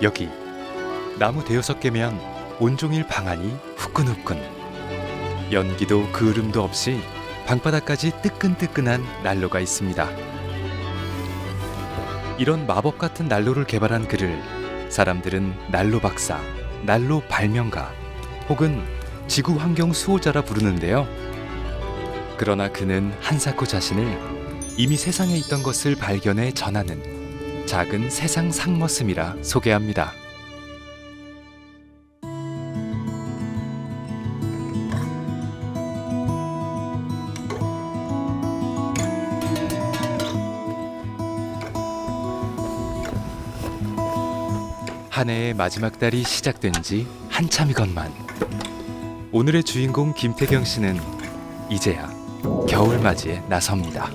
여기 나무 대여섯 개면 온종일 방안이 후끈후끈. 연기도 그을음도 없이 방바닥까지 뜨끈뜨끈한 난로가 있습니다. 이런 마법 같은 난로를 개발한 그를 사람들은 난로 박사, 난로 발명가 혹은 지구 환경 수호자라 부르는데요. 그러나 그는 한사코 자신을 이미 세상에 있던 것을 발견해 전하는 작은 세상 상머슴이라 소개합니다. 한 해의 마지막 달이 시작된 지 한참이건만 오늘의 주인공 김태경 씨는 이제야 겨울 맞이에 나섭니다.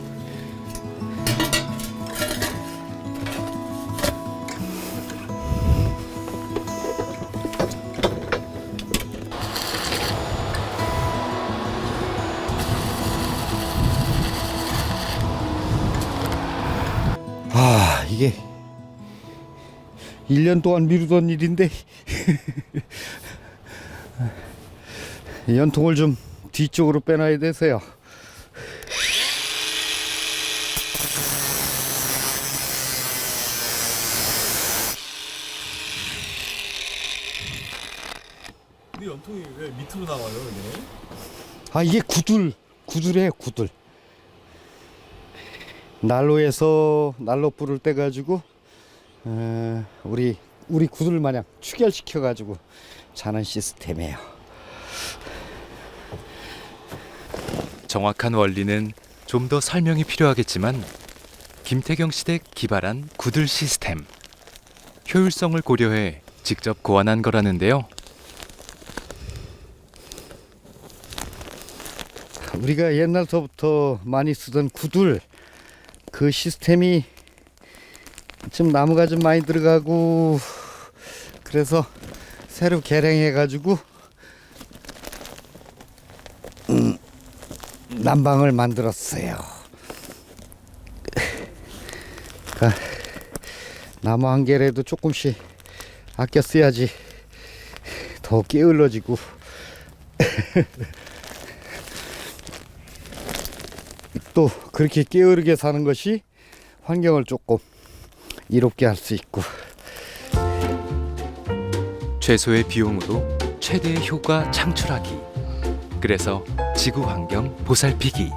이게 1년 동안 미루던 일인데 연통을 좀 뒤쪽으로 빼놔야 돼서요. 근데 연통이 왜 밑으로 나와요, 이게? 이게 구들이에요, 구들. 난로에서 난로불을 떼가지고 우리 구들 마냥 축열시켜가지고 자는 시스템이에요. 정확한 원리는 좀 더 설명이 필요하겠지만 김태경 씨 댁 기발한 구들 시스템. 효율성을 고려해 직접 고안한 거라는데요. 우리가 옛날서부터 많이 쓰던 구들, 그 시스템이 좀 나무가 좀 많이 들어가고 그래서 새로 개량해 가지고 난방을 만들었어요. 그러니까 나무 한 개라도 조금씩 아껴 써야지 더 게을러지고 또 그렇게 게으르게 사는 것이 환경을 조금 이롭게 할 수 있고. 최소의 비용으로 최대의 효과 창출하기. 그래서 지구 환경 보살피기.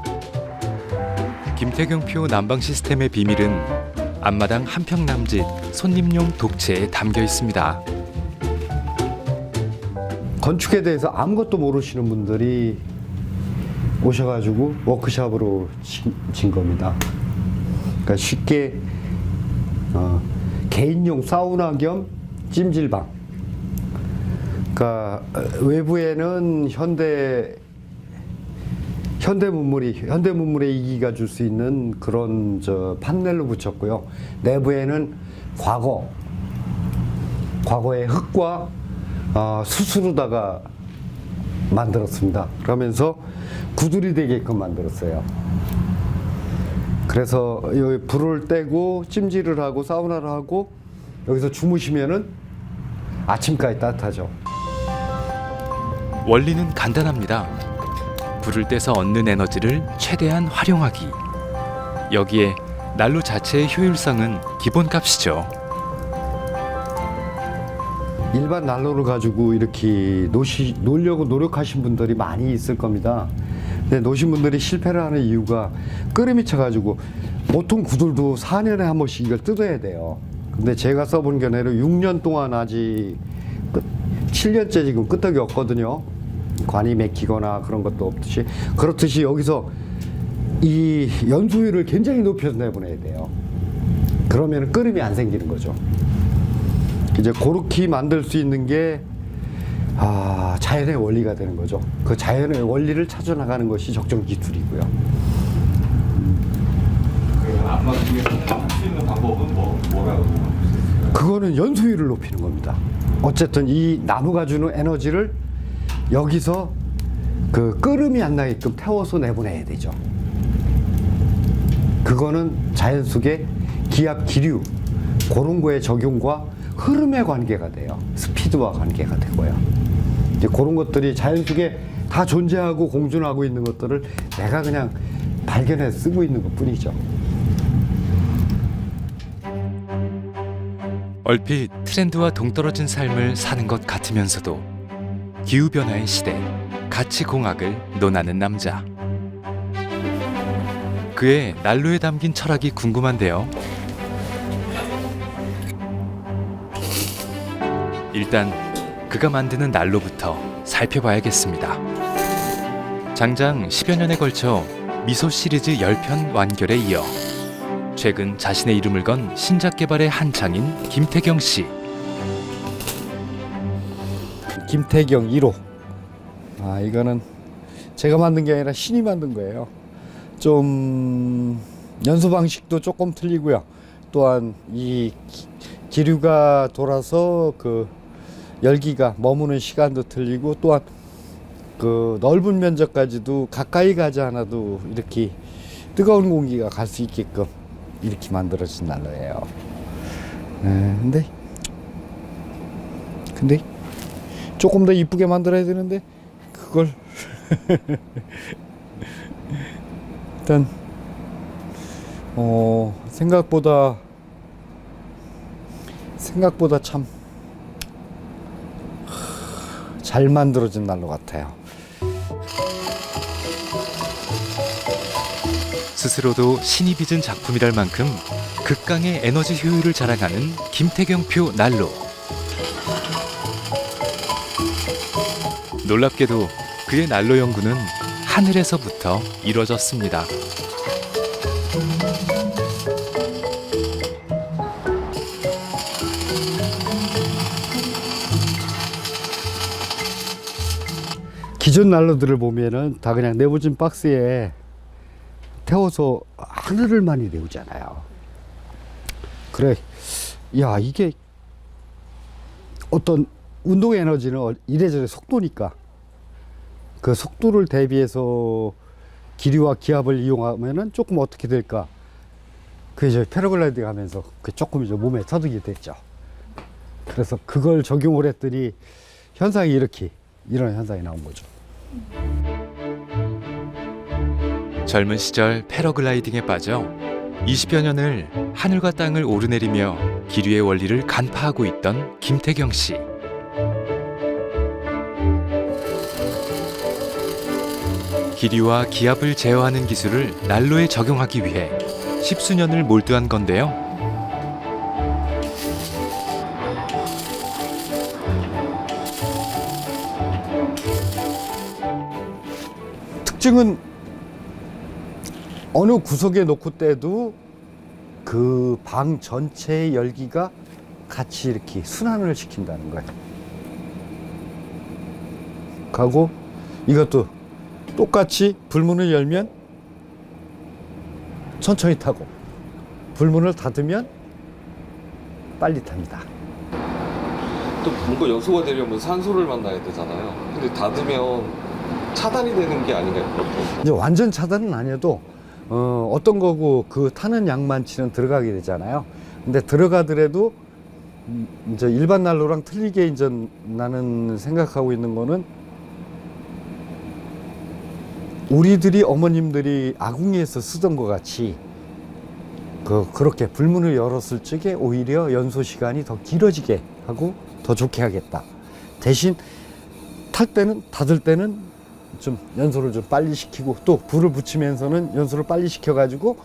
김태경표 난방 시스템의 비밀은 앞마당 한평 남짓 손님용 독채에 담겨 있습니다. 건축에 대해서 아무것도 모르시는 분들이 오셔가지고 워크숍으로 진 겁니다. 그러니까 쉽게 개인용 사우나 겸 찜질방. 그러니까 외부에는 현대문물의 이기가 줄 수 있는 그런 판넬로 붙였고요. 내부에는 과거의 흙과 수수로다가 만들었습니다. 그러면서 구들이 되게끔 만들었어요. 그래서 여기 불을 떼고 찜질을 하고 사우나를 하고 여기서 주무시면은 아침까지 따뜻하죠. 원리는 간단합니다. 불을 떼서 얻는 에너지를 최대한 활용하기. 여기에 난로 자체의 효율성은 기본값이죠. 일반 난로를 가지고 이렇게 놓으려고 노력하신 분들이 많이 있을 겁니다. 근데 놓으신 분들이 실패를 하는 이유가 끄름이 쳐가지고 보통 구들도 4년에 한 번씩 이걸 뜯어야 돼요. 근데 제가 써본 견해로 6년 동안 아직 7년째 지금 끄떡이 없거든요. 관이 맥히거나 그런 것도 없듯이. 그렇듯이 여기서 이 연소율을 굉장히 높여서 내보내야 돼요. 그러면 끄름이 안 생기는 거죠. 이제 그렇게 만들 수 있는 게 자연의 원리가 되는 거죠. 그 자연의 원리를 찾아 나가는 것이 적정 기술이고요. 안 맞추게 할 수 있는 방법은 뭐라고? 그거는 연소율을 높이는 겁니다. 어쨌든 이 나무가 주는 에너지를 여기서 그 끄름이 안 나게끔 태워서 내보내야 되죠. 그거는 자연 속의 기압, 기류 그런 거의 적용과 흐름의 관계가 돼요. 스피드와 관계가 되고요. 이제 그런 것들이 자연 속에 다 존재하고 공존하고 있는 것들을 내가 그냥 발견해서 쓰고 있는 것 뿐이죠. 얼핏 트렌드와 동떨어진 삶을 사는 것 같으면서도 기후변화의 시대, 가치공학을 논하는 남자. 그의 난로에 담긴 철학이 궁금한데요. 일단 그가 만드는 난로부터 살펴봐야겠습니다. 장장 10여 년에 걸쳐 미소 시리즈 10편 완결에 이어 최근 자신의 이름을 건 신작 개발의 한창인 김태경 씨. 김태경 1호. 이거는 제가 만든 게 아니라 신이 만든 거예요. 좀 연소 방식도 조금 틀리고요. 또한 이 기류가 돌아서 그 열기가 머무는 시간도 틀리고, 또한 그 넓은 면적까지도 가까이 가지 않아도 이렇게 뜨거운 공기가 갈 수 있게끔 이렇게 만들어진 난로예요. 근데 조금 더 이쁘게 만들어야 되는데 그걸 일단 생각보다 참 잘 만들어진 난로 같아요. 스스로도 신이 빚은 작품이랄 만큼 극강의 에너지 효율을 자랑하는 김태경표 난로. 놀랍게도 그의 난로 연구는 하늘에서부터 이뤄졌습니다. 기존 난로들을 보면은 다 그냥 내부진 박스에 태워서 하늘을 많이 내우잖아요. 그래, 야, 이게 어떤 운동 에너지는 이래저래 속도니까 그 속도를 대비해서 기류와 기압을 이용하면은 조금 어떻게 될까? 그래서 패러글라이딩 하면서 조금 이제 몸에 터득이 됐죠. 그래서 그걸 적용을 했더니 현상이 이런 현상이 나온 거죠. 젊은 시절 패러글라이딩에 빠져 20여 년을 하늘과 땅을 오르내리며 기류의 원리를 간파하고 있던 김태경 씨. 기류와 기압을 제어하는 기술을 난로에 적용하기 위해 십수년을 몰두한 건데요. 특징은 어느 구석에 놓고 떼도 그 방 전체의 열기가 같이 이렇게 순환을 시킨다는 거예요. 하고 이것도 똑같이 불문을 열면 천천히 타고 불문을 닫으면 빨리 탑니다. 또 뭔가 연소가 되려면 산소를 만나야 되잖아요. 근데 닫으면 차단이 되는 게 아닌가요? 이제 완전 차단은 아니어도 어떤 거고 그 타는 양만치는 들어가게 되잖아요. 근데 들어가더라도 이제 일반 난로랑 틀리게 이제 나는 생각하고 있는 거는 우리들이 어머님들이 아궁이에서 쓰던 것 같이 그렇게 불문을 열었을 적에 오히려 연소 시간이 더 길어지게 하고 더 좋게 하겠다. 대신 닫을 때는 좀 연소를 좀 빨리 시키고 또 불을 붙이면서는 연소를 빨리 시켜가지고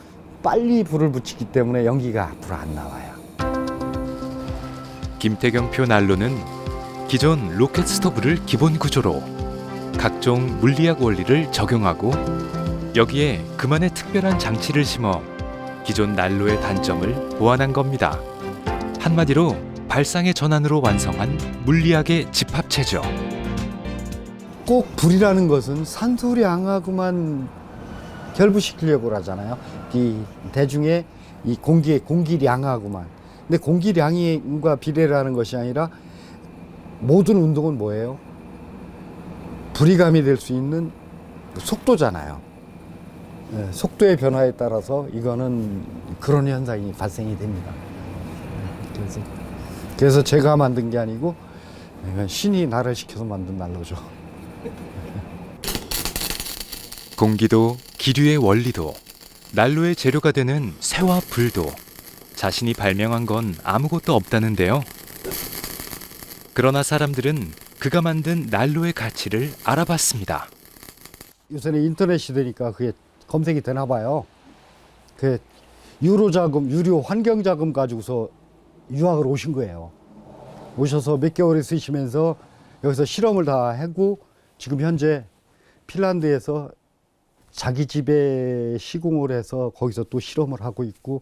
빨리 불을 붙이기 때문에 연기가 앞으로 안 나와요. 김태경표 난로는 기존 로켓 스토브를 기본 구조로 각종 물리학 원리를 적용하고 여기에 그만의 특별한 장치를 심어 기존 난로의 단점을 보완한 겁니다. 한마디로 발상의 전환으로 완성한 물리학의 집합체죠. 꼭 불이라는 것은 산소량하고만 결부시키려고 하잖아요. 이 대중의 이 공기량하고만. 근데 공기량과 비례를 하는 것이 아니라 모든 운동은 뭐예요? 불이감이 될 수 있는 속도잖아요. 속도의 변화에 따라서 이거는 그런 현상이 발생이 됩니다. 그래서 그래서 제가 만든 게 아니고 이건 신이 나를 시켜서 만든 난로죠. 공기도 기류의 원리도 난로의 재료가 되는 쇠와 불도 자신이 발명한 건 아무것도 없다는데요. 그러나 사람들은 그가 만든 난로의 가치를 알아봤습니다. 요새는 인터넷 시대니까 그게 검색이 되나 봐요. 그 유로 자금, 유료 환경 자금 가지고서 유학을 오신 거예요. 오셔서 몇 개월을 쓰시면서 여기서 실험을 다 하고 지금 현재 핀란드에서 자기 집에 시공을 해서 거기서 또 실험을 하고 있고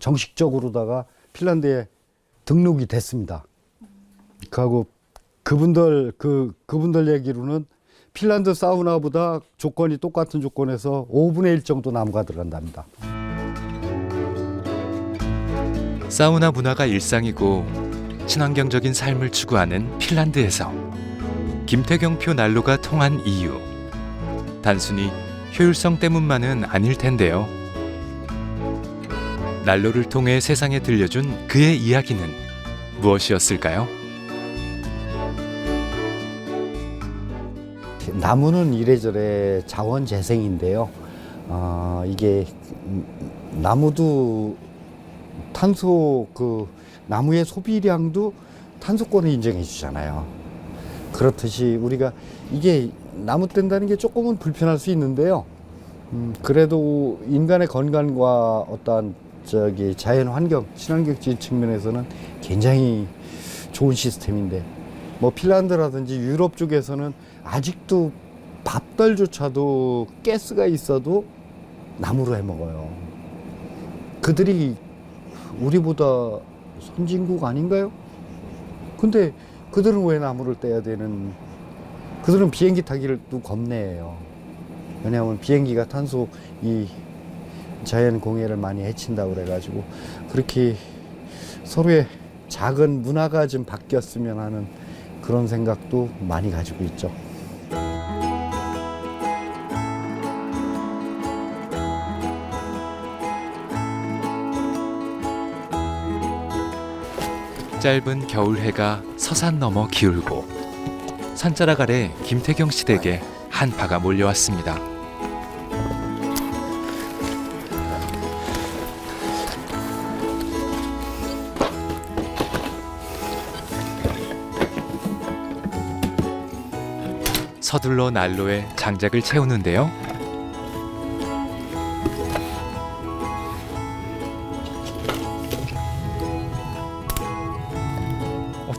정식적으로다가 핀란드에 등록이 됐습니다. 그리고 그분들 얘기로는 핀란드 사우나보다 조건이 똑같은 조건에서 5분의 1 정도 나무가 들어간답니다. 사우나 문화가 일상이고 친환경적인 삶을 추구하는 핀란드에서 김태경표 난로가 통한 이유, 단순히 효율성 때문만은 아닐 텐데요. 난로를 통해 세상에 들려준 그의 이야기는 무엇이었을까요? 나무는 이래저래 자원 재생인데요. 이게 나무도 나무의 소비량도 탄소권을 인정해 주잖아요. 그렇듯이 우리가 이게 나무 뗀다는 게 조금은 불편할 수 있는데요. 그래도 인간의 건강과 어떠한 자연 환경, 친환경적인 측면에서는 굉장히 좋은 시스템인데, 뭐 핀란드라든지 유럽 쪽에서는 아직도 밥벌조차도 가스가 있어도 나무로 해 먹어요. 그들이 우리보다 선진국 아닌가요? 근데 그들은 왜 나무를 떼야 되는? 그들은 비행기 타기를 또 겁내요. 왜냐하면 비행기가 탄소 이 자연 공해를 많이 해친다고 그래가지고 그렇게 서로의 작은 문화가 좀 바뀌었으면 하는 그런 생각도 많이 가지고 있죠. 짧은 겨울 해가 서산 넘어 기울고 산자락 아래 김태경 씨 댁에 한파가 몰려왔습니다. 서둘러 난로에 장작을 채우는데요.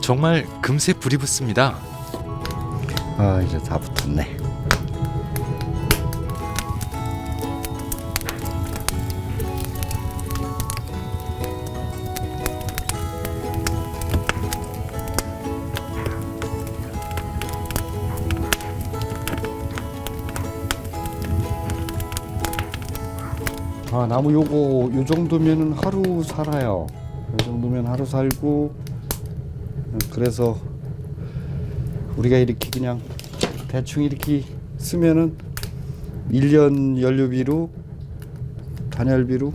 정말 금세 불이 붙습니다. 이제 다 붙었네. 나무 요 정도면은 하루 살아요. 요 정도면 하루 살고, 그래서 우리가 이렇게 그냥 대충 이렇게 쓰면은 1년 연료비로, 단열비로,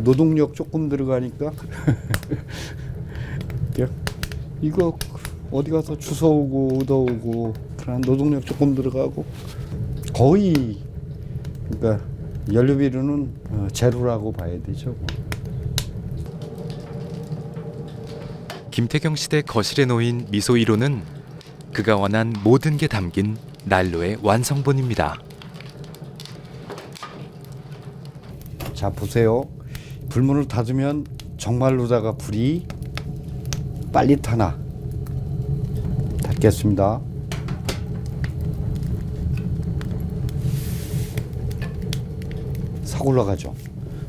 노동력 조금 들어가니까 이거 어디 가서 주워오고 얻어오고 그런 노동력 조금 들어가고 거의, 그러니까 연료비로는 제로라고 봐야 되죠. 김태경 씨 댁 거실에 놓인 미소 1호는 그가 원한 모든 게 담긴 난로의 완성본입니다. 자, 보세요. 불문을 닫으면 정말로다가 불이 빨리 타나. 닫겠습니다. 싹 올라가죠.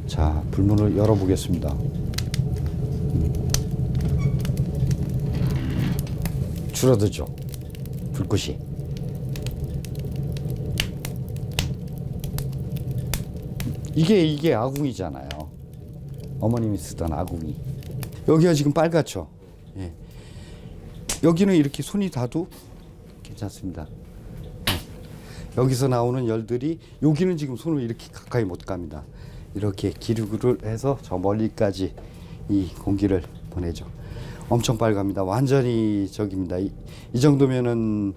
자, 불문을 열어보겠습니다. 줄어들죠. 불꽃이. 이게 아궁이잖아요. 어머님이 쓰던 아궁이. 여기가 지금 빨갛죠. 예. 여기는 이렇게 손이 닿아도 괜찮습니다. 여기서 나오는 열들이, 여기는 지금 손을 이렇게 가까이 못 갑니다. 이렇게 기류를 해서 저 멀리까지 이 공기를 보내죠. 엄청 빨갑니다. 완전히 저기입니다. 이 정도면은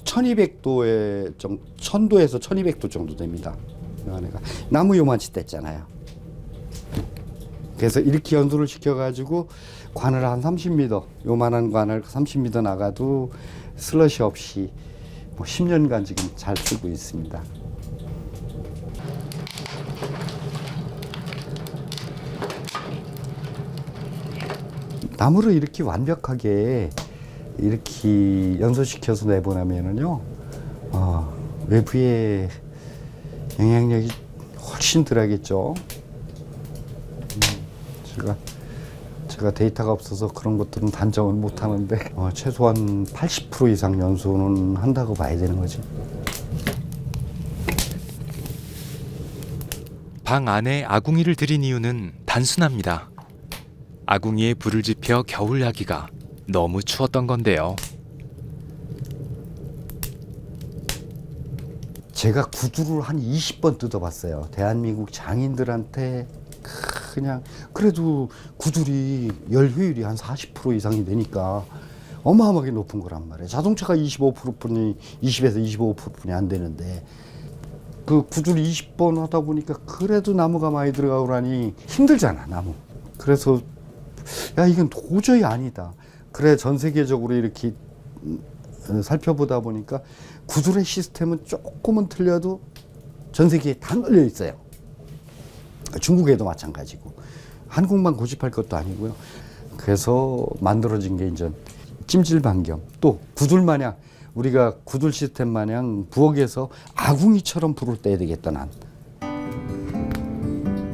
1200도에 1000도에서 1200도 정도 됩니다. 이 안에가 나무 요만치 뗐잖아요. 그래서 이렇게 연소를 시켜가지고 관을 한 30m, 요만한 관을 30m 나가도 슬러시 없이 뭐 10년간 지금 잘 쓰고 있습니다. 나무를 이렇게 완벽하게 이렇게 연소시켜서 내보내면은요, 외부의 영향력이 훨씬 덜하겠죠. 제가 데이터가 없어서 그런 것들은 단정을 못 하는데, 최소한 80% 이상 연소는 한다고 봐야 되는 거지. 방 안에 아궁이를 들인 이유는 단순합니다. 아궁이에 불을 지펴 겨울 나기가 너무 추웠던 건데요. 제가 구두를 한 20번 뜯어봤어요. 대한민국 장인들한테 그냥 그래도 구두리 열 효율이 한 40% 이상이 되니까 어마어마하게 높은 거란 말이에요. 자동차가 25%뿐이 20에서 25%뿐이 안 되는데 그 구두리 20번 하다 보니까 그래도 나무가 많이 들어가고 그러니 힘들잖아, 나무. 그래서 야, 이건 도저히 아니다. 그래, 전 세계적으로 이렇게 살펴보다 보니까 구두의 시스템은 조금은 틀려도 전 세계에 다 널려 있어요. 중국에도 마찬가지고. 한국만 고집할 것도 아니고요. 그래서 만들어진 게 이제 찜질 반경. 또 구들 마냥, 우리가 구들 시스템 마냥 부엌에서 아궁이처럼 불을 떼야 되겠다, 난.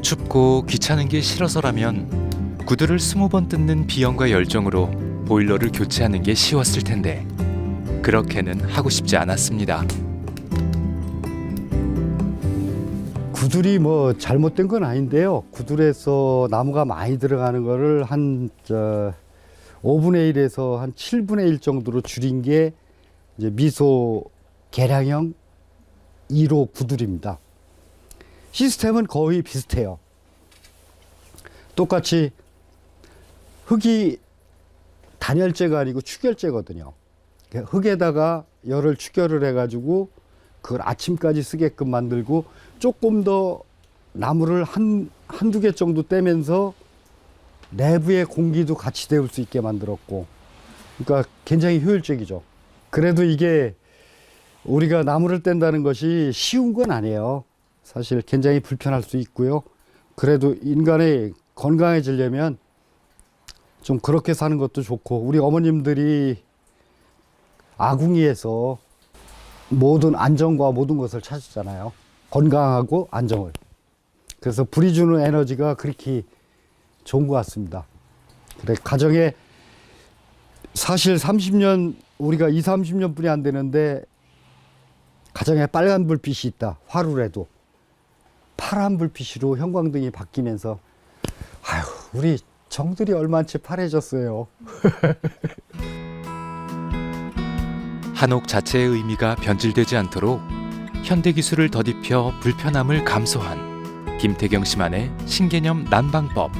춥고 귀찮은 게 싫어서라면 구두를 20번 뜯는 비용과 열정으로 보일러를 교체하는 게 쉬웠을 텐데 그렇게는 하고 싶지 않았습니다. 구들이 뭐 잘못된 건 아닌데요. 구들에서 나무가 많이 들어가는 거를 한 5분의 1에서 한 7분의 1 정도로 줄인 게 이제 미소 계량형 1호 구들입니다. 시스템은 거의 비슷해요. 똑같이 흙이 단열재가 아니고 축열재거든요. 흙에다가 열을 축열을 해가지고 그걸 아침까지 쓰게끔 만들고 조금 더 나무를 한두 개 정도 떼면서 내부의 공기도 같이 데울 수 있게 만들었고, 그러니까 굉장히 효율적이죠. 그래도 이게 우리가 나무를 뗀다는 것이 쉬운 건 아니에요. 사실 굉장히 불편할 수 있고요. 그래도 인간이 건강해지려면 좀 그렇게 사는 것도 좋고, 우리 어머님들이 아궁이에서 모든 안정과 모든 것을 찾았잖아요. 건강하고 안정을. 그래서 불이 주는 에너지가 그렇게 좋은 것 같습니다. 그래, 가정에 사실 30년, 우리가 30년 뿐이 안 되는데 가정에 빨간 불빛이 있다. 화로라도 파란 불빛으로 형광등이 바뀌면서 아유, 우리 정들이 얼마나 파래졌어요. 한옥 자체의 의미가 변질되지 않도록 현대기술을 덧입혀 불편함을 감소한 김태경 씨만의 신개념 난방법.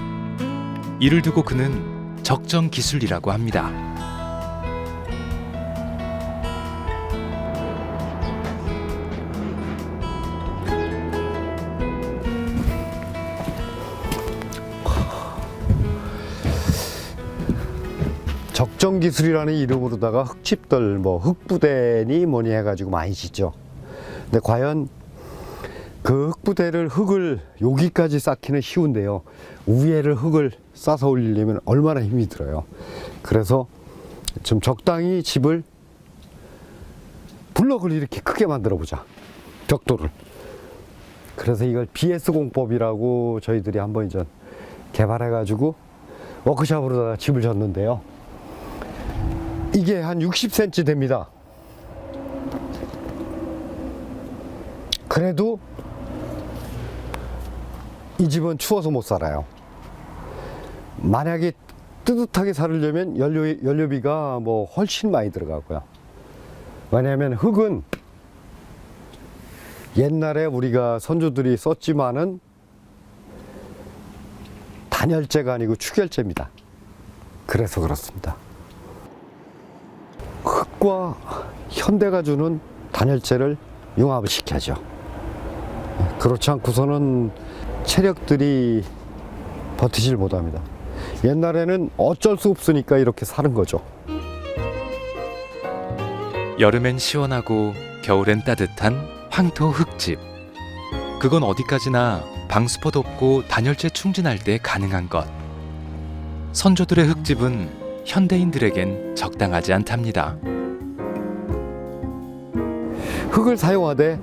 이를 두고 그는 적정기술이라고 합니다. 적정기술이라는 이름으로다가 흙집들, 뭐 흙부대니 뭐니 해가지고 많이 짓죠. 근데 과연 그 흙부대를, 흙을 여기까지 쌓기는 쉬운데요. 위에를 흙을 싸서 올리려면 얼마나 힘이 들어요. 그래서 좀 적당히 집을, 블럭을 이렇게 크게 만들어 보자. 벽돌을. 그래서 이걸 BS 공법이라고 저희들이 한번 이제 개발해가지고 워크숍으로다가 집을 졌는데요. 이게 한 60cm 됩니다. 그래도 이 집은 추워서 못 살아요. 만약에 뜨뜻하게 살으려면 연료비가 뭐 훨씬 많이 들어가고요. 왜냐하면 흙은 옛날에 우리가 선조들이 썼지만은 단열재가 아니고 축열재입니다. 그래서 그렇습니다. 흙과 현대가 주는 단열재를 융합을 시켜야죠. 그렇지 않고서는 체력들이 버티질 못합니다. 옛날에는 어쩔 수 없으니까 이렇게 사는 거죠. 여름엔 시원하고 겨울엔 따뜻한 황토 흙집. 그건 어디까지나 방수포 덮고 단열재 충진할 때 가능한 것. 선조들의 흙집은 현대인들에겐 적당하지 않답니다. 흙을 사용하되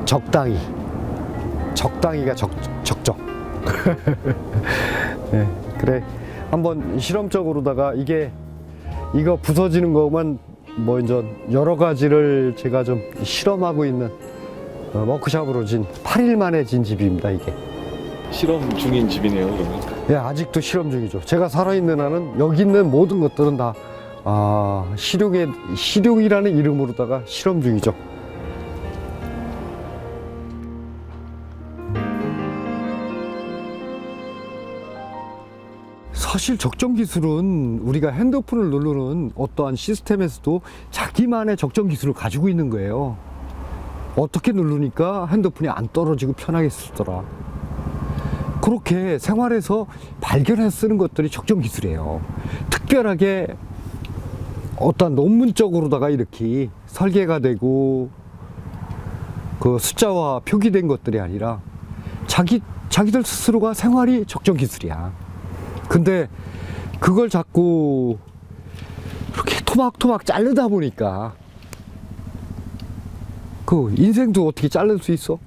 적당히가 적정. 네, 그래 한번 실험적으로다가 이거 부서지는 거만 뭐 이제 여러 가지를 제가 좀 실험하고 있는 워크샵으로 진 8일 만에 진 집입니다. 이게 실험 중인 집이네요, 그러면. 예, 아직도 실험 중이죠. 제가 살아있는 한은 여기 있는 모든 것들은 다 실용이라는 이름으로다가 실험 중이죠. 사실 적정 기술은 우리가 핸드폰을 누르는 어떠한 시스템에서도 자기만의 적정 기술을 가지고 있는 거예요. 어떻게 누르니까 핸드폰이 안 떨어지고 편하게 쓰더라. 그렇게 생활에서 발견해서 쓰는 것들이 적정 기술이에요. 특별하게 어떤 논문적으로다가 이렇게 설계가 되고 그 숫자와 표기된 것들이 아니라 자기들 스스로가 생활이 적정 기술이야. 근데 그걸 자꾸 이렇게 토막토막 자르다 보니까 그 인생도 어떻게 자를 수 있어?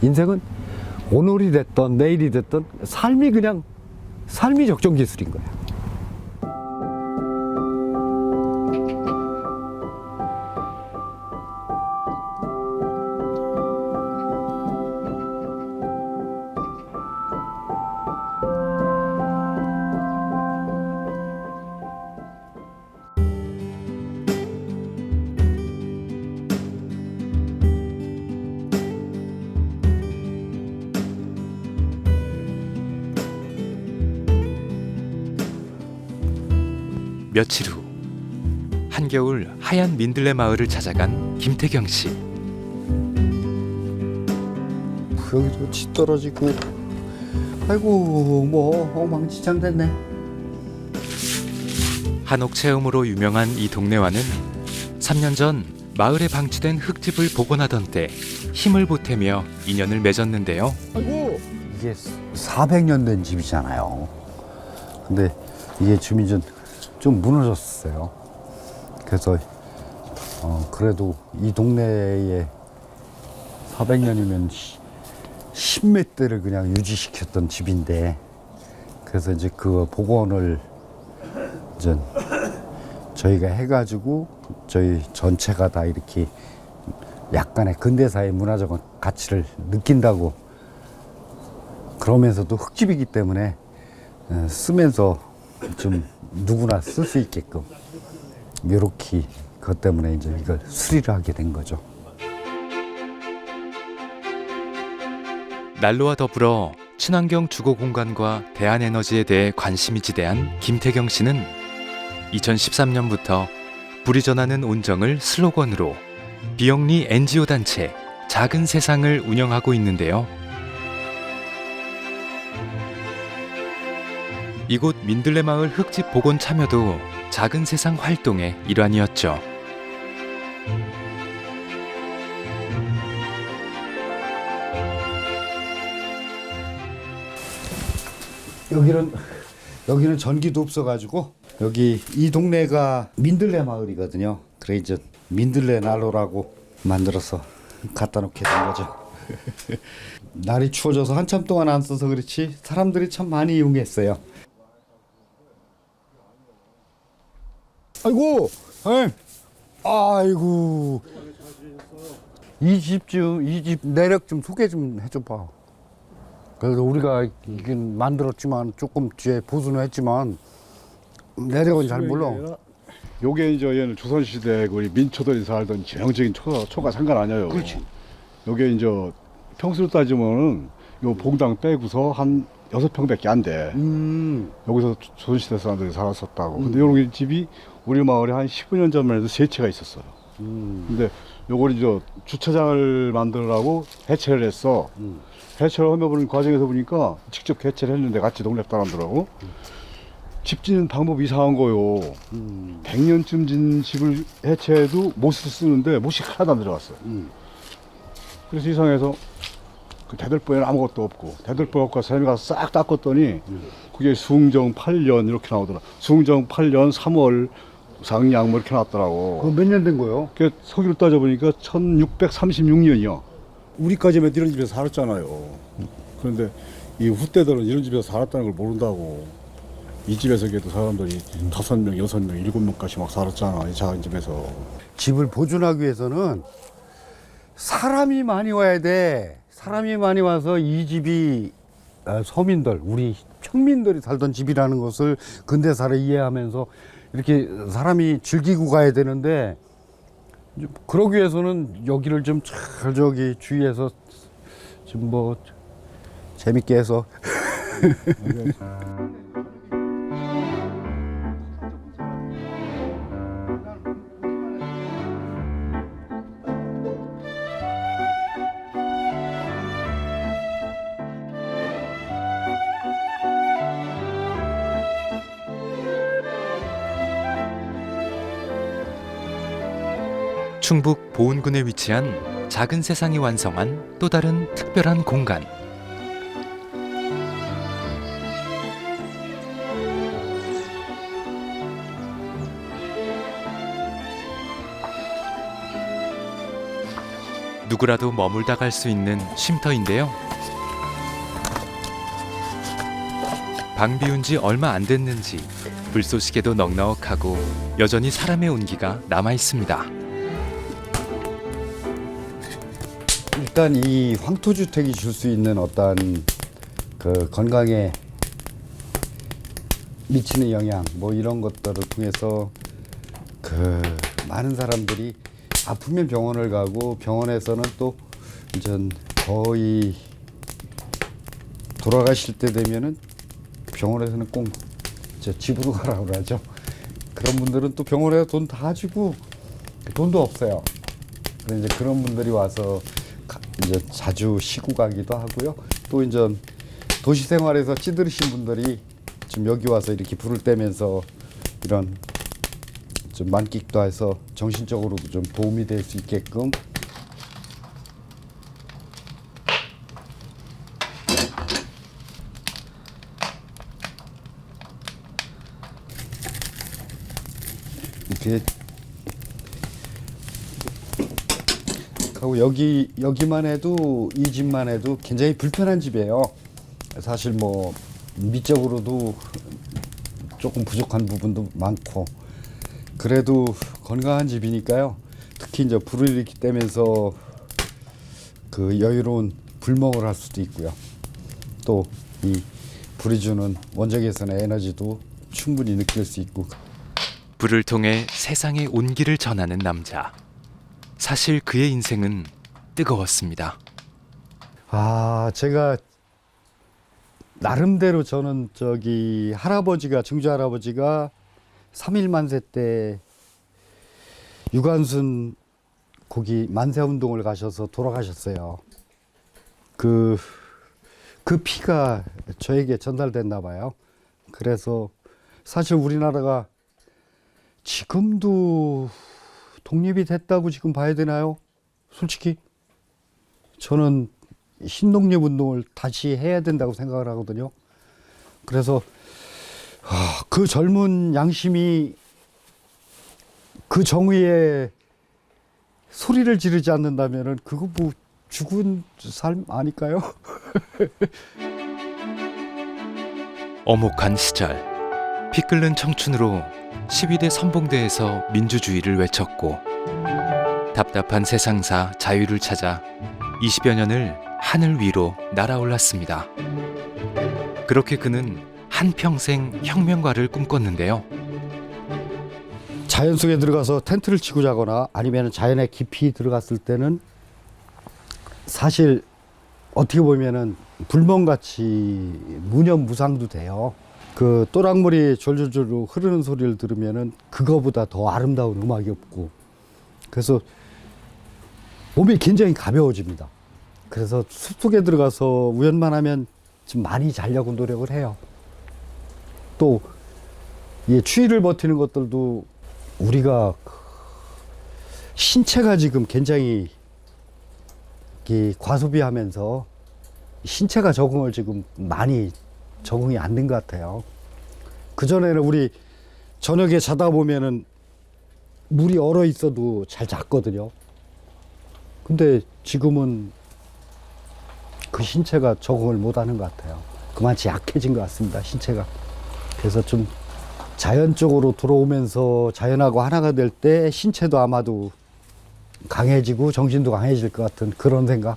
인생은 오늘이 됐던 내일이 됐던 삶이 적정 기술인 거야. 며칠 후 한겨울 하얀 민들레 마을을 찾아간 김태경 씨. 여기도 치 떨어지고 아이고 뭐 엉망진창 됐네. 한옥 체험으로 유명한 이 동네와는 3년 전 마을에 방치된 흙집을 복원하던 때 힘을 보태며 인연을 맺었는데요. 아이고 이게 400년 된 집이잖아요. 근데 이게 주민이 좀 무너졌어요. 그래서 그래도 이 동네에 400년이면 10몇 대를 그냥 유지시켰던 집인데, 그래서 이제 그 복원을 이제 저희가 해가지고 저희 전체가 다 이렇게 약간의 근대사의 문화적 가치를 느낀다고, 그러면서도 흙집이기 때문에 쓰면서 좀 누구나 쓸 수 있게끔 이렇게 그것 때문에 이제 이걸 수리를 하게 된 거죠. 난로와 더불어 친환경 주거 공간과 대한에너지에 대해 관심이 지대한 김태경 씨는 2013년부터 불이 전하는 온정을 슬로건으로 비영리 NGO 단체 작은 세상을 운영하고 있는데요. 이곳 민들레 마을 흙집 복원 참여도 작은 세상 활동의 일환이었죠. 여기는 전기도 없어가지고 여기 이 동네가 민들레 마을이거든요. 그래 이제 민들레 난로라고 만들어서 갖다 놓게 된 거죠. 날이 추워져서 한참 동안 안 써서 그렇지 사람들이 참 많이 이용했어요. 아이고, 아이고, 이 집 내력 좀 소개 좀 해줘봐. 그래서 우리가 이긴 만들었지만 조금 뒤에 보수는 했지만 내력은 잘 몰라. 요게 이제 얘는 조선시대 우리 민초들이 살던 전형적인 초가 상관 아니에요. 그렇지. 요게 이제 평수로 따지면은 요 봉당 빼고서 한 6평밖에 안 돼. 여기서 조선시대 사람들이 살았었다고. 근데 요런 집이 우리 마을에 한 15년 전만 해도 3채가 있었어요. 근데 요걸 이제 주차장을 만들라고 해체를 했어. 해체를 하면 과정에서 보니까 직접 개체를 했는데 같이 동네 사람들하고 집 짓는 방법이 이상한 거요. 100년쯤 진 집을 해체해도 못을 쓰는데 못이 하나도 안 들어갔어요. 그래서 이상해서 그 대들보에는 아무것도 없고 대들보 갖고 사람이 가서 싹 닦았더니 그게 숭정 8년 이렇게 나오더라. 숭정 8년 3월 상양 뭐 이렇게 나왔더라고. 그거 몇 년 된 거예요? 그 서기로 따져보니까 1636년이요. 우리까지만 이런 집에서 살았잖아요. 그런데 이 후대들은 이런 집에서 살았다는 걸 모른다고. 이 집에서 그래도 사람들이 5명, 6명, 7명까지 막 살았잖아. 이 작은 집에서. 집을 보존하기 위해서는 사람이 많이 와야 돼. 사람이 많이 와서 이 집이 서민들, 우리 평민들이 살던 집이라는 것을 근대사를 이해하면서 이렇게 사람이 즐기고 가야 되는데, 그러기 위해서는 여기를 좀 잘 저기 주위에서 좀 뭐 재밌게 해서 충북 보은군에 위치한 작은 세상이 완성한 또 다른 특별한 공간. 누구라도 머물다 갈 수 있는 쉼터인데요. 방 비운 지 얼마 안 됐는지 불쏘시개도 넉넉하고 여전히 사람의 온기가 남아 있습니다. 일단 이 황토주택이 줄 수 있는 어떤 그 건강에 미치는 영향 뭐 이런 것들을 통해서 그 많은 사람들이 아프면 병원을 가고 병원에서는 또 이제 거의 돌아가실 때 되면은 병원에서는 꼭 이제 집으로 가라고 그러죠. 그런 분들은 또 병원에 돈 다 주고 돈도 없어요. 그래서 이제 그런 분들이 와서 이제 자주 쉬고 가기도 하고요. 또 이제 도시 생활에서 찌들으신 분들이 지금 여기 와서 이렇게 불을 떼면서 이런 좀 만끽도 해서 정신적으로도 좀 도움이 될 수 있게끔 이렇게 하고 여기만 해도 이 집만 해도 굉장히 불편한 집이에요. 사실 뭐 미적으로도 조금 부족한 부분도 많고 그래도 건강한 집이니까요. 특히 이제 불을 일으키 떼면서 그 여유로운 불멍을 할 수도 있고요. 또 이 불이 주는 원적외선의 에너지도 충분히 느낄 수 있고. 불을 통해 세상의 온기를 전하는 남자. 사실 그의 인생은 뜨거웠습니다. 아, 제가 나름대로 저는 저기 할아버지가 증조 할아버지가 3.1 만세 때 유관순 거기 만세 운동을 가셔서 돌아가셨어요. 그 피가 저에게 전달됐나 봐요. 그래서 사실 우리나라가 지금도 독립이 됐다고 지금 봐야 되나요? 솔직히 저는 신독립 운동을 다시 해야 된다고 생각을 하거든요. 그래서 그 젊은 양심이 그 정의에 소리를 지르지 않는다면은 그거 뭐 죽은 삶 아닐까요? 어목한 시절 피 끓는 청춘으로 12대 선봉대에서 민주주의를 외쳤고 답답한 세상사 자유를 찾아 20여 년을 하늘 위로 날아올랐습니다. 그렇게 그는 한평생 혁명가를 꿈꿨는데요. 자연 속에 들어가서 텐트를 치고 자거나 아니면 자연에 깊이 들어갔을 때는 사실 어떻게 보면은 불멍같이 무념무상도 돼요. 그 또랑물이 졸졸졸 흐르는 소리를 들으면은 그거보다 더 아름다운 음악이 없고, 그래서 몸이 굉장히 가벼워집니다. 그래서 숲속에 들어가서 우연만 좀 많이 자려고 노력을 해요. 또 이 추위를 버티는 것들도 우리가 신체가 지금 굉장히 과소비하면서 신체가 적응을 지금 많이 적응이 안 된 것 같아요. 그전에는 우리 저녁에 자다 보면은 물이 얼어 있어도 잘 잤거든요. 근데 지금은 그 신체가 적응을 못 하는 것 같아요. 그만치 약해진 것 같습니다, 신체가. 그래서 좀 자연적으로 들어오면서 자연하고 하나가 될 때 신체도 아마도 강해지고 정신도 강해질 것 같은 그런 생각.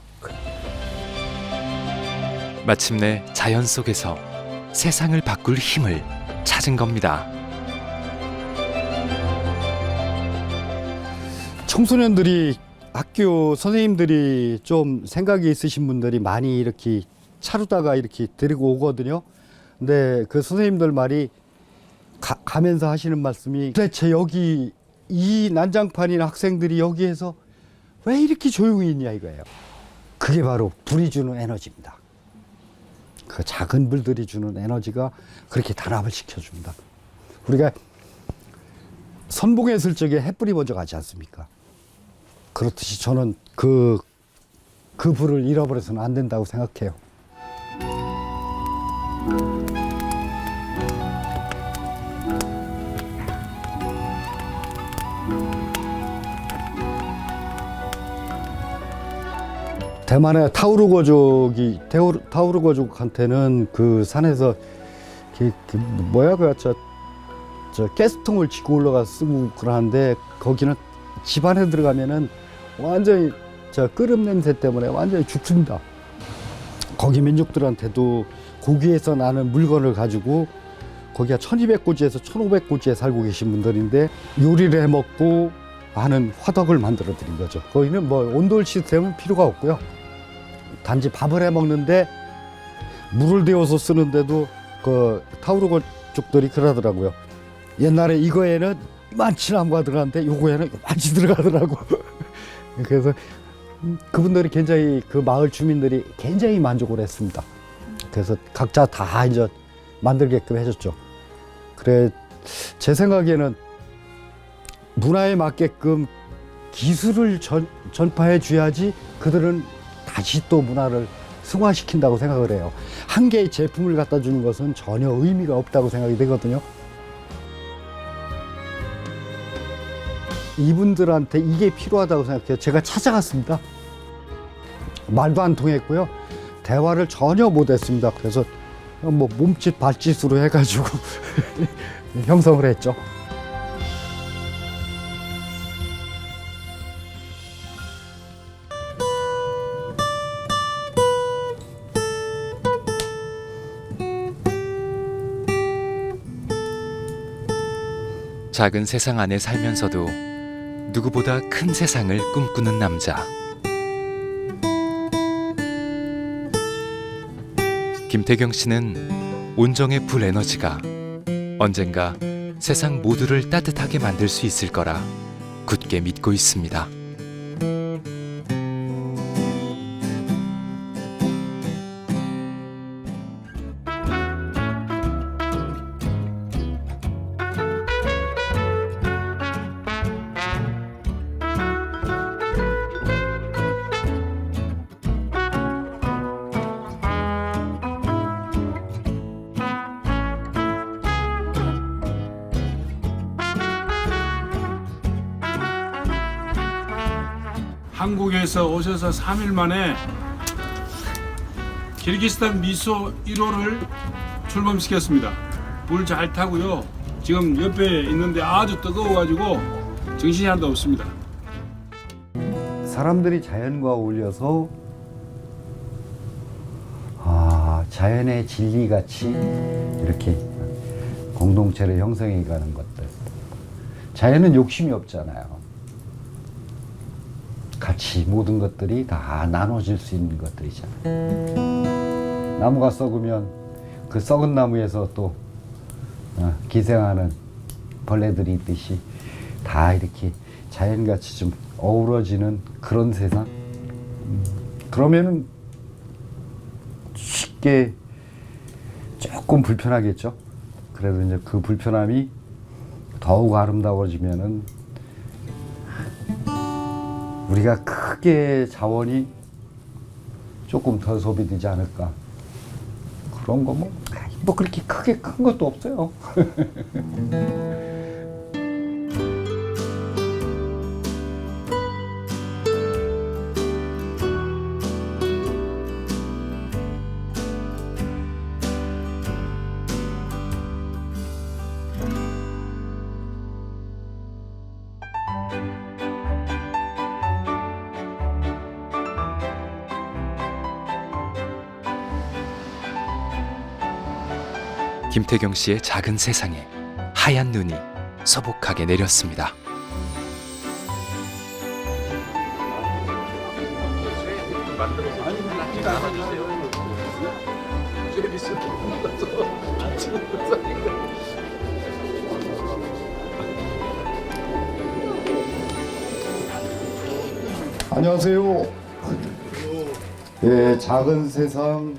마침내 자연 속에서 세상을 바꿀 힘을 찾은 겁니다. 청소년들이 학교 선생님들이 좀 생각이 있으신 분들이 많이 이렇게 차루다가 이렇게 데리고 오거든요. 근데 그 선생님들 말이 가면서 하시는 말씀이 도대체 여기 이 난장판인 학생들이 여기에서 왜 이렇게 조용히 있냐 이거예요. 그게 바로 불이 주는 에너지입니다. 그 작은 불들이 주는 에너지가 그렇게 단합을 시켜줍니다. 우리가 선봉했을 적에 햇불이 먼저 가지 않습니까? 그렇듯이 저는 그 불을 잃어버려서는 안 된다고 생각해요. 대만의 타우르 거족한테는 그 산에서 저 가스통을 짚고 올라가 쓰고 그러는데, 거기는 집 안에 들어가면은 완전히 저 끓음 냄새 때문에 완전히 죽습니다. 거기 민족들한테도 고기에서 나는 물건을 가지고, 거기가 1200고지에서 1500고지에 살고 계신 분들인데 요리를 해 먹고 하는 화덕을 만들어 드린 거죠. 거기는 뭐 온돌 시스템은 필요가 없고요. 단지 밥을 해 먹는데 물을 데워서 쓰는데도 그 타우르 거족들이 그러더라고요. 옛날에 이거에는 이만치 나무가 들어갔는데 요거에는 이만치 들어가더라고. 그래서 그분들이 굉장히, 그 마을 주민들이 굉장히 만족을 했습니다. 그래서 각자 다 이제 만들게끔 해줬죠. 그래, 제 생각에는 문화에 맞게끔 기술을 전파해 줘야지 그들은 다시 또 문화를 승화시킨다고 생각을 해요. 한 개의 제품을 갖다 주는 것은 전혀 의미가 없다고 생각이 되거든요. 이분들한테 이게 필요하다고 생각해요. 제가 찾아갔습니다. 말도 안 통했고요. 대화를 전혀 못했습니다. 그래서 뭐 몸짓 발짓으로 해가지고 형성을 했죠. 작은 세상 안에 살면서도 누구보다 큰 세상을 꿈꾸는 남자. 김태경 씨는 온정의 불 에너지가 언젠가 세상 모두를 따뜻하게 만들 수 있을 거라 굳게 믿고 있습니다. 한국에서 오셔서 3일 만에 키르기스탄 미소 1호를 출범시켰습니다. 물 잘 타고요. 지금 옆에 있는데 아주 뜨거워가지고 정신이 하나도 없습니다. 사람들이 자연과 어울려서 자연의 진리같이 이렇게 공동체를 형성해 가는 것들. 자연은 욕심이 없잖아요. 같이 모든 것들이 다 나눠질 수 있는 것들이잖아요. 나무가 썩으면 그 썩은 나무에서 또 기생하는 벌레들이 있듯이 다 이렇게 자연같이 좀 어우러지는 그런 세상. 그러면은 쉽게 조금 불편하겠죠. 그래도 이제 그 불편함이 더욱 아름다워지면은 우리가 크게 자원이 조금 더 소비되지 않을까. 그런 거 뭐 그렇게 크게 큰 것도 없어요. 김태경 씨의 작은 세상에 하얀 눈이 서복하게 내렸습니다. 안녕하세요. 예, 작은 세상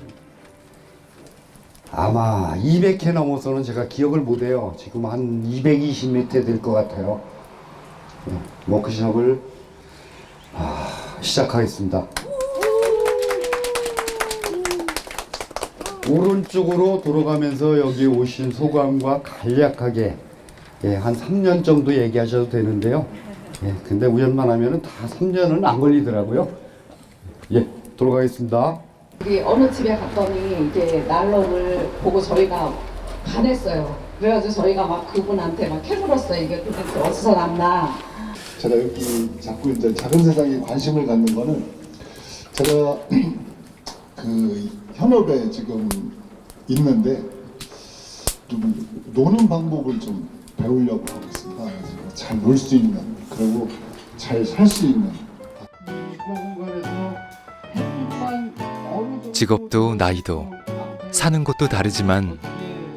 아마 200회 넘어서는 제가 기억을 못해요. 지금 한 220몇 회 될 것 같아요. 워크숍을 시작하겠습니다. 오른쪽으로 돌아가면서 여기 오신 소감과 간략하게 한 3년 정도 얘기하셔도 되는데요. 근데 우연만 하면은 다 3년은 안 걸리더라고요. 돌아가겠습니다. 우리 어느 집에 갔더니 이제 난로를 보고 저희가 반했어요. 그래가지고 저희가 막 그분한테 막 캐물었어요. 이게 도대체 어디서 났나. 제가 여기 자꾸 이제 작은 세상에 관심을 갖는 거는 제가 그 현업에 지금 있는데 좀 노는 방법을 좀 배우려고 하고 있습니다. 잘 놀 수 있는, 그리고 잘 살 수 있는. 직업도 나이도 사는 곳도 다르지만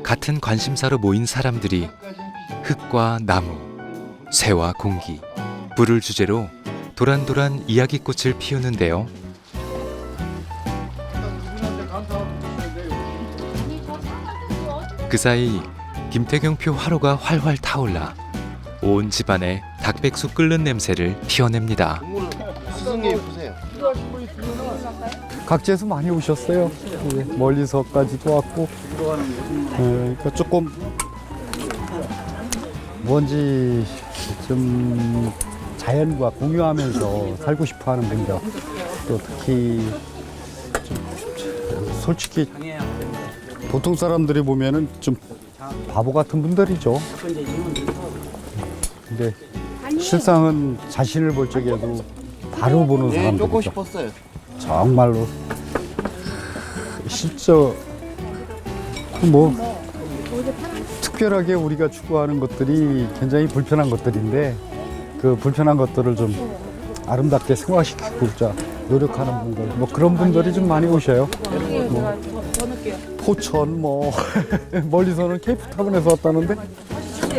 같은 관심사로 모인 사람들이 흙과 나무, 새와 공기, 불을 주제로 도란도란 이야기꽃을 피우는데요. 그 사이 김태경표 화로가 활활 타올라 온 집안에 닭백숙 끓는 냄새를 피워냅니다. 각지에서 많이 오셨어요. 멀리서까지도 왔고, 그러니까 조금 뭔지 좀 자연과 공유하면서 살고 싶어하는 분들, 또 특히 좀 솔직히 보통 사람들이 보면은 좀 바보 같은 분들이죠. 근데 실상은 자신을 볼 적에도 바로 보는 사람들이죠. 쫓고 싶었어요. 정말로 실제 뭐 특별하게 우리가 추구하는 것들이 굉장히 불편한 것들인데 그 불편한 것들을 좀 아름답게 승화시키고자 노력하는 분들, 뭐 그런 분들이 좀 많이 오셔요. 뭐 포천 뭐 멀리서는 케이프타운에서 왔다는데,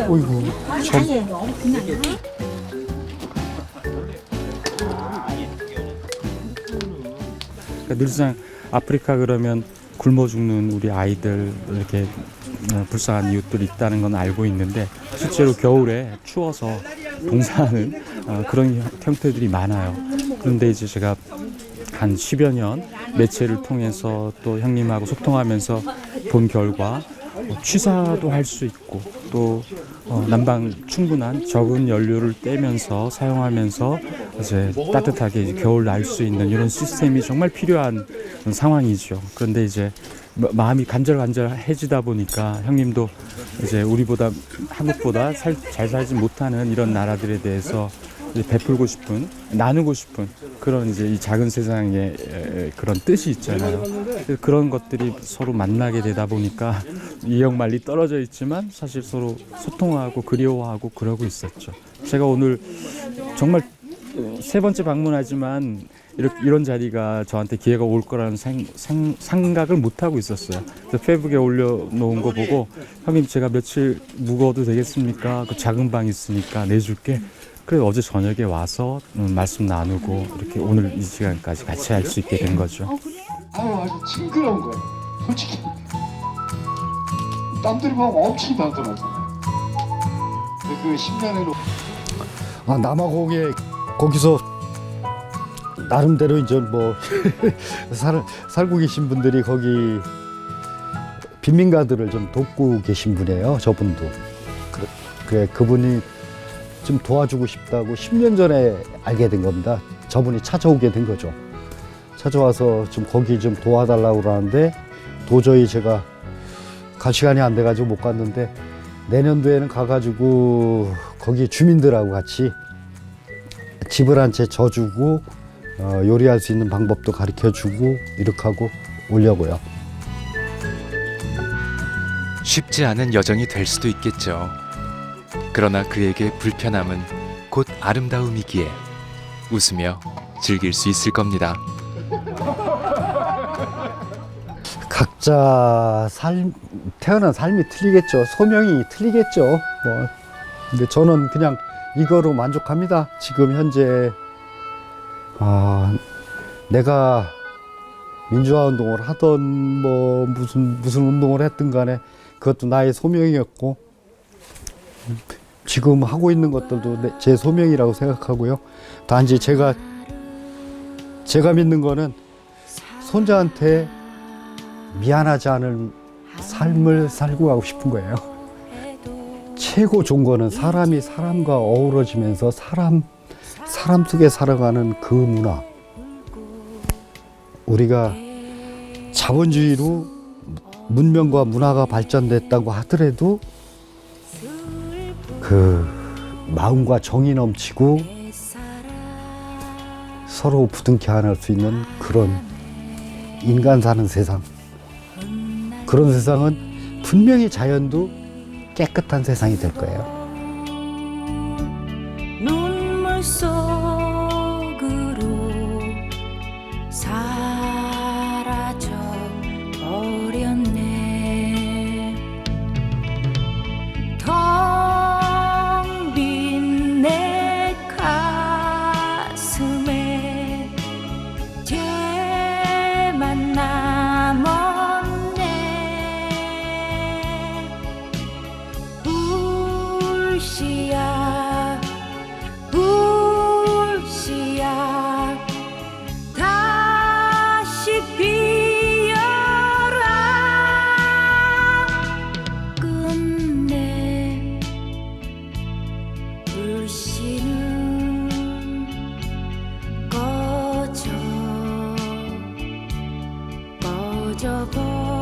어이구 참. 그러니까 늘상 아프리카 그러면 굶어 죽는 우리 아이들, 이렇게 불쌍한 이웃들이 있다는 건 알고 있는데 실제로 겨울에 추워서 봉사하는 그런 형태들이 많아요. 그런데 이제 제가 한 10여 년 매체를 통해서 또 형님하고 소통하면서 본 결과 취사도 할 수 있고 또 난방 충분한 적은 연료를 떼면서 사용하면서 이제 따뜻하게 이제 겨울 날 수 있는 이런 시스템이 정말 필요한 상황이죠. 그런데 이제 마음이 간절간절해지다 보니까 형님도 이제 우리보다 한국보다 잘 살지 못하는 이런 나라들에 대해서 베풀고 싶은, 나누고 싶은 그런 이제 이 작은 세상의 그런 뜻이 있잖아요. 그런 것들이 서로 만나게 되다 보니까 이역만리 떨어져 있지만 사실 서로 소통하고 그리워하고 그러고 있었죠. 제가 오늘 정말 세 번째 방문하지만 이런 자리가 저한테 기회가 올 거라는 생각을 못 하고 있었어요. 그래서 페이북에 올려놓은 거 보고 형님 제가 며칠 묵어도 되겠습니까? 그 작은 방 있으니까 내줄게. 그래서 어제 저녁에 와서 말씀 나누고 이렇게 오늘 이 시간까지 같이 할 수 있게 된 거죠. 아주 징그러운 거예요. 솔직히 남들이 보면 엄청 단순하잖아요. 그 10년으로 아, 남아공에 거기서 나름대로 이제 뭐 살고 계신 분들이 거기 빈민가들을 좀 돕고 계신 분이에요. 저분도. 그래 그분이 좀 도와주고 싶다고 10년 전에 알게 된 겁니다. 저분이 찾아오게 된 거죠. 찾아와서 좀 거기 좀 도와달라고 그러는데 도저히 제가 갈 시간이 안 돼가지고 못 갔는데 내년도에는 가가지고 거기 주민들하고 같이 집을 한 채 져주고 요리할 수 있는 방법도 가르쳐주고 이렇게 하고 오려고요. 쉽지 않은 여정이 될 수도 있겠죠. 그러나 그에게 불편함은 곧 아름다움이기에 웃으며 즐길 수 있을 겁니다. 각자 태어난 삶이 틀리겠죠. 소명이 틀리겠죠. 뭐 근데 저는 그냥 이거로 만족합니다. 지금 현재 내가 민주화 운동을 하던 뭐 무슨 운동을 했든 간에 그것도 나의 소명이었고 지금 하고 있는 것들도 제 소명이라고 생각하고요. 단지 제가 믿는 거는 손자한테 미안하지 않은 삶을 살고 가고 싶은 거예요. 최고 좋은 거는 사람이 사람과 어우러지면서 사람 속에 살아가는 그 문화. 우리가 자본주의로 문명과 문화가 발전됐다고 하더라도 그 마음과 정이 넘치고 서로 부둥켜 안을 수 있는 그런 인간 사는 세상. 그런 세상은 분명히 자연도 깨끗한 세상이 될 거예요. 눈물 속으로 사라져 버렸네. 텅 빈 내 가슴에 죄만 남았네. 불씨야 불씨야 다시 피어라. 끝내 불씨는 꺼져버렸네.